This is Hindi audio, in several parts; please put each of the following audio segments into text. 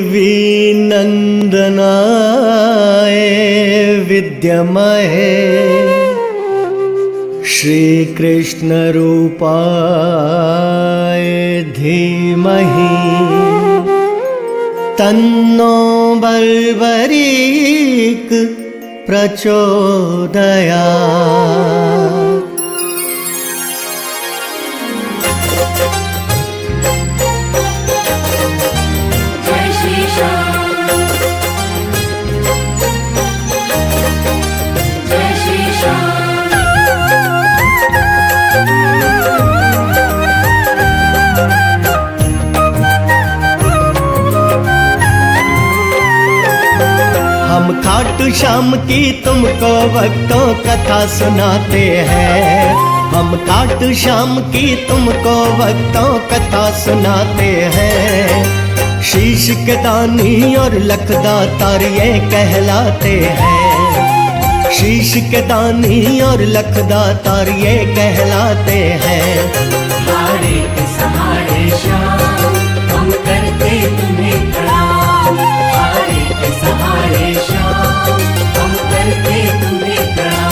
देवी नंदनाय विद्महे श्री कृष्ण रूपाय धीमहि तन्नो बर्बरीक प्रचोदयात्। हम खाटू श्याम की तुमको भक्तों कथा सुनाते हैं। हम खाटू श्याम की तुमको भक्तों कथा सुनाते हैं। शीश के दानी और लखदातार ये कहलाते हैं। शीश के दानी और लखदातार ये कहलाते हैं। हारे के सहारे श्याम हम करते तुम्हें प्रणाम। हारे के सहारे श्याम हम करते तुम्हें प्रणाम।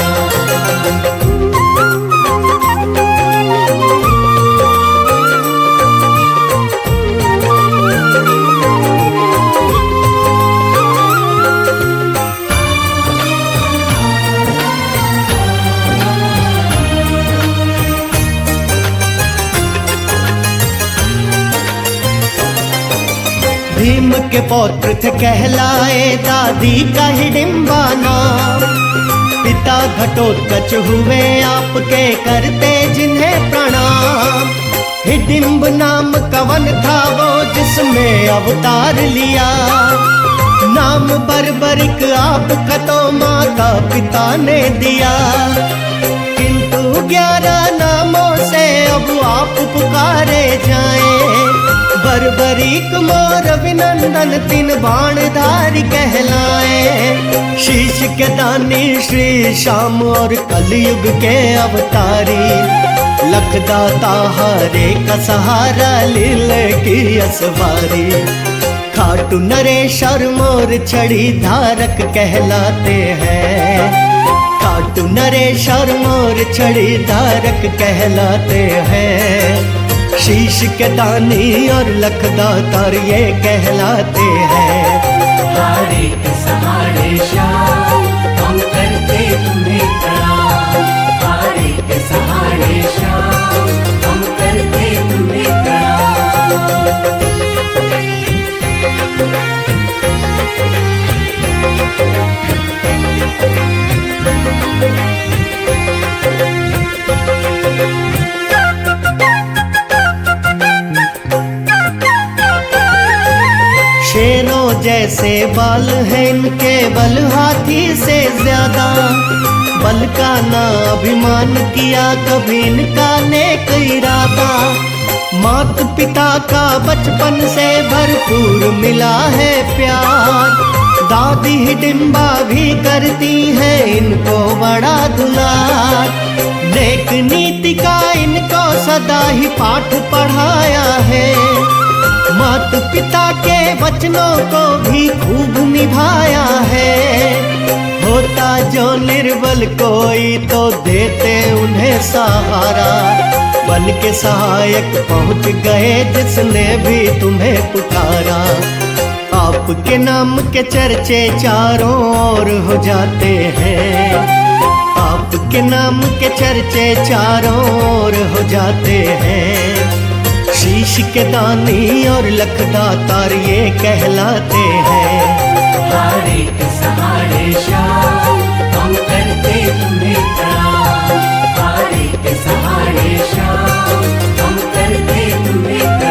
भीम के पौत्र थे कहलाए दादी का हिडिंबा नाम। पिता घटोत्कच हुए आपके करते जिन्हें प्रणाम। हिडिंब नाम कवन था वो जिसमें अवतार लिया। नाम बर्बरिक आपका तो माता पिता ने दिया। किंतु 11 नामों से अब आप पुकारे जाएं। बर्बरीक मोर अभिनंदन 3 बाणधारी कहलाए। शीश के दानी श्री श्याम और कलयुग के अवतारी। लखदाता हारे का सहारा लीले की असवारी। खाटू नरेश्वर मोर छड़ी धारक कहलाते हैं। खाटू नरेश्वर मोर छड़ी धारक कहलाते हैं। शीश के दानी और लखदातार ये कहलाते हैं। हारे के सहारे श्याम हम करते तुम्हें प्रणाम। हारे के सहारे श्याम हम करते तुम्हें प्रणाम। शेरों जैसे बाल हैं इनके बल हाथी से ज्यादा। बल का ना अभिमान किया कभी इनका नेक इरादा। मात पिता का बचपन से भरपूर मिला है प्यार। दादी हिडिंबा भी करती है इनको बड़ा दुलार। नेक नीति का इनको सदा ही पाठ पढ़ाया है। मात पिता के वचनों को भी खूब निभाया है। होता जो निर्बल कोई तो देते उन्हें सहारा। बन के सहायक पहुंच गए जिसने भी तुम्हें पुकारा। आपके नाम के चर्चे चारों ओर हो जाते हैं। आपके नाम के चर्चे चारों ओर हो जाते हैं। शीश के दानी और लखदातार ये कहलाते हैं। हारे के सहारे श्याम हम करते तुम्हें प्रणाम। हारे के सहारे श्याम हम करते तुम्हें प्रणाम।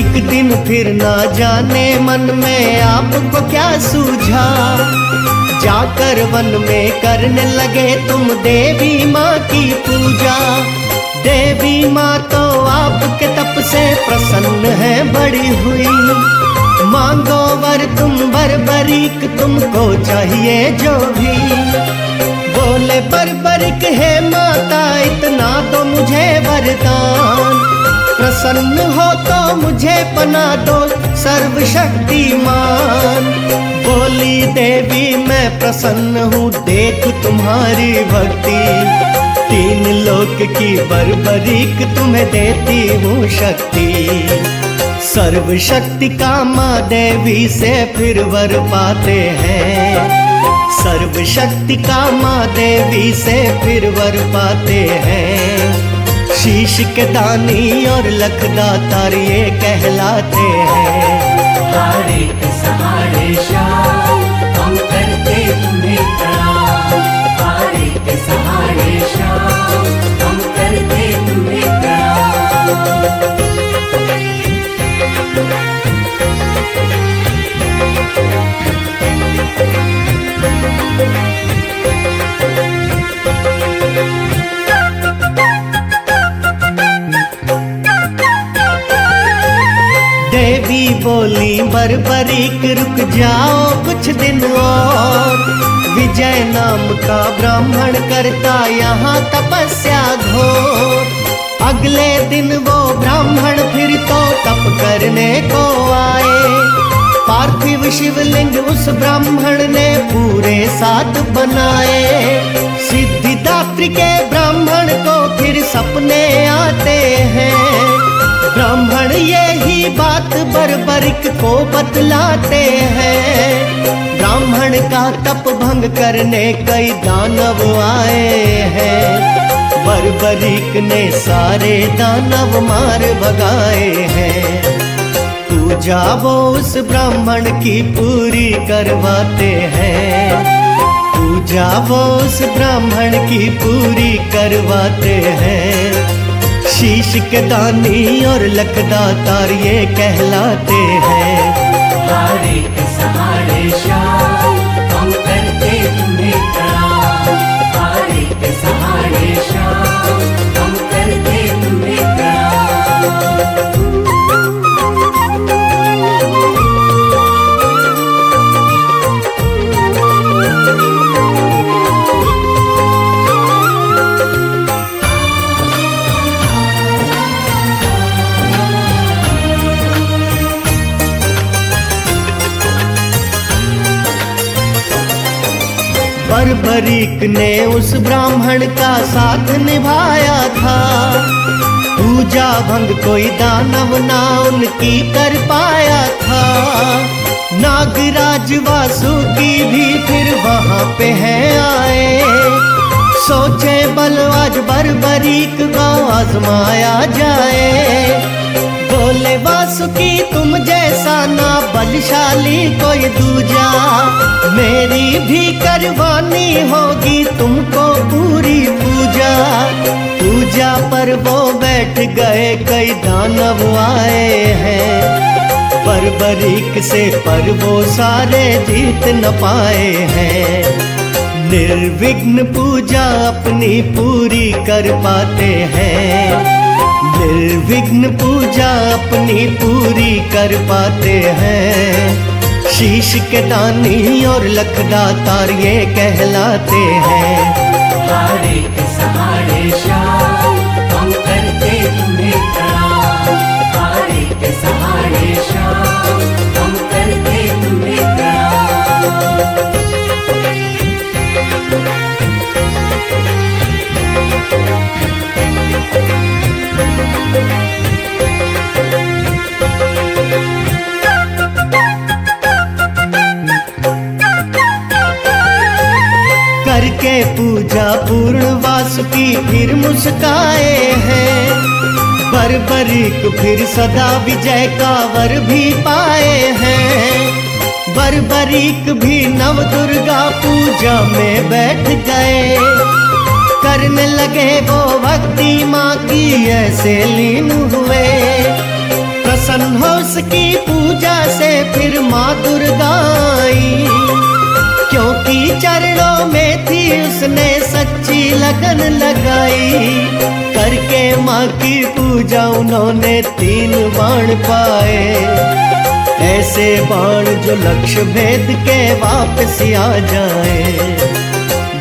एक दिन फिर ना जाने मन में आपको क्या सूझा, जाकर वन में करने लगे तुम देवी माँ की पूजा। देवी माँ तो आपके तप से प्रसन्न है बड़ी हुई, मांगो वर तुम बर्बरीक, तुमको चाहिए जो भी। बोले बर्बरीक है माता इतना तो मुझे वरदान, प्रसन्न हो तो मुझे बना दो सर्वशक्तिमान। बोली देवी मैं प्रसन्न हूँ देख तुम्हारी भक्ति, तीन लोक की बर्बरीक तुम्हें देती हूँ शक्ति। सर्वशक्ति का माँ देवी से फिर वर पाते हैं, सर्वशक्ति का माँ देवी से फिर वर पाते हैं। शीश के दानी और लखदातार ये कहलाते हैं। हारे के सहारे श्याम हम करते तुम्हें प्रणाम, हारे के सहारे श्याम हम करते तुम्हें प्रणाम। देवी बोली बर्बरीक रुक जाओ कुछ दिन और, विजय नाम का ब्राह्मण करता यहाँ तपस्या घोर। अगले दिन वो ब्राह्मण फिर तो तप करने को आए, पार्थिव शिवलिंग उस ब्राह्मण ने पूरे 7 बनाए। सिद्धिदात्री के ब्राह्मण को फिर सपने आते हैं, ब्राह्मण यही बात बर्बरीक को बतलाते हैं। ब्राह्मण का तप भंग करने कई दानव आए हैं, बर्बरीक ने सारे दानव मार भगाए हैं। पूजा वो उस ब्राह्मण की पूरी करवाते हैं, पूजा वो उस ब्राह्मण की पूरी करवाते हैं। शीश के दानी और लखदातार ये कहलाते हैं। हारे के सहारे श्याम हम करते तुम्हें प्रणाम, हारे के सहारे श्याम हम करते तुम्हें प्रणाम। बर्बरीक ने उस ब्राह्मण का साथ निभाया था, पूजा भंग कोई दानव ना उनकी कर पाया था। नागराज वासुकी भी फिर वहाँ पे है आए, सोचे बल आज बर्बरीक को आजमाया जाए। बोले वासुकी तुम जैसा ना बलशाली कोई दूजा, मेरी भी करवानी होगी तुमको पूरी पूजा। पूजा पर वो बैठ गए कई दानव आए हैं, बर्बरीक से पर वो सारे जीत न पाए हैं। निर्विघ्न पूजा अपनी पूरी कर पाते हैं, निर्विघ्न पूजा अपनी पूरी कर पाते हैं। शीश के दानी और लखदातार ये कहलाते हैं। हारे के सहारे श्याम हम करते तुम्हें प्रणाम, हारे के सहारे श्याम हम करते तुम्हें प्रणाम। करके पूजा पूर्ण वासुकी फिर मुस्काए हैं, बर्बरीक फिर सदा विजय का वर भी पाए हैं। बर्बरीक भी नव दुर्गा पूजा में बैठ गए, करने लगे वो भक्ति माँ की ऐसे लीन हुए। प्रसन्न हो हंस की पूजा से फिर माँ दुर्गा आई, क्योंकि चरणों में थी उसने सच्ची लगन लगाई। करके माँ की पूजा उन्होंने 3 बाण पाए, ऐसे बाण जो लक्ष्य भेद के वापस आ जाए।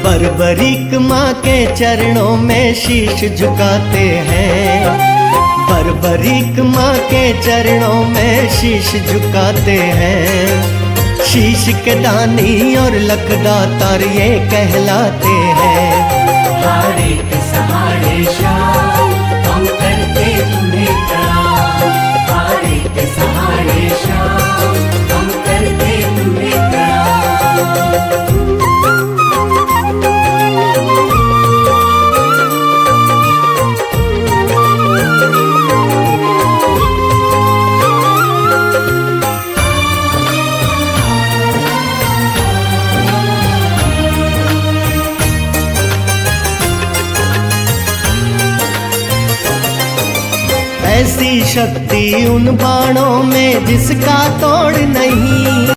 बर्बरीक माँ के चरणों में शीश झुकाते हैं, बर्बरीक माँ के चरणों में शीश झुकाते हैं। शीश के दानी और लखदातार ये कहलाते हैं। हारे के सहारे श्याम हम करते तुम्हें प्रणाम, हारे के सहारे श्याम हम करते तुम्हें प्रणाम। ऐसी शक्ति उन बाणों में जिसका तोड़ नहीं।